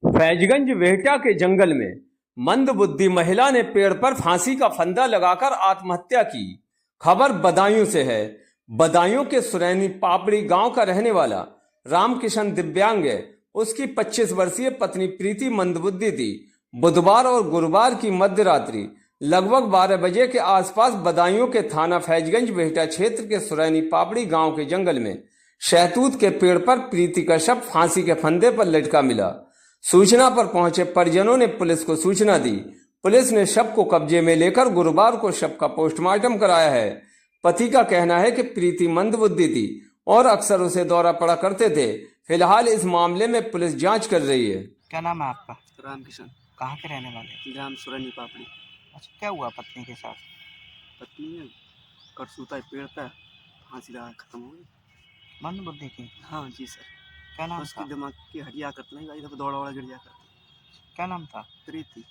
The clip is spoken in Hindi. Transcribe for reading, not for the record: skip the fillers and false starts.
फैजगंज वेहटा के जंगल में मंदबुद्धि महिला ने पेड़ पर फांसी का फंदा लगाकर आत्महत्या की। खबर बदायूं से है। बदायूं के सुरैनी पापड़ी गांव का रहने वाला रामकिशन दिव्यांग है। उसकी 25 वर्षीय पत्नी प्रीति मंदबुद्धि थी। बुधवार और गुरुवार की मध्य रात्रि लगभग 12 बजे के आसपास बदायूं के थाना फैजगंज वेहटा क्षेत्र के सुरैनी पापड़ी गांव के जंगल में शहतूत के पेड़ पर प्रीति का शव फांसी के फंदे पर लटका मिला। सूचना पर पहुंचे परिजनों ने पुलिस को सूचना दी। पुलिस ने शव को कब्जे में लेकर गुरुवार को शव का पोस्टमार्टम कराया है। पति का कहना है कि प्रीति मंदबुद्धि थी और अक्सर उसे दौरा पड़ा करते थे। फिलहाल इस मामले में पुलिस जांच कर रही है। क्या नाम है आपका? रामकिशन। कहाँ के रहने वाले? ग्राम सुरनी पापड़ी। अच्छा, क्या हुआ पत्नी के साथ? पत्नी ने करसूता पेड़ पर फांसी लगा खत्म हो गई। मंदबुद्धि की? हाँ जी सर। क्या नाम उसकी था? दिमाग की हड्डियाँ करते नहीं भाई, दौड़ा गिर जा करती। क्या नाम था? प्रीति।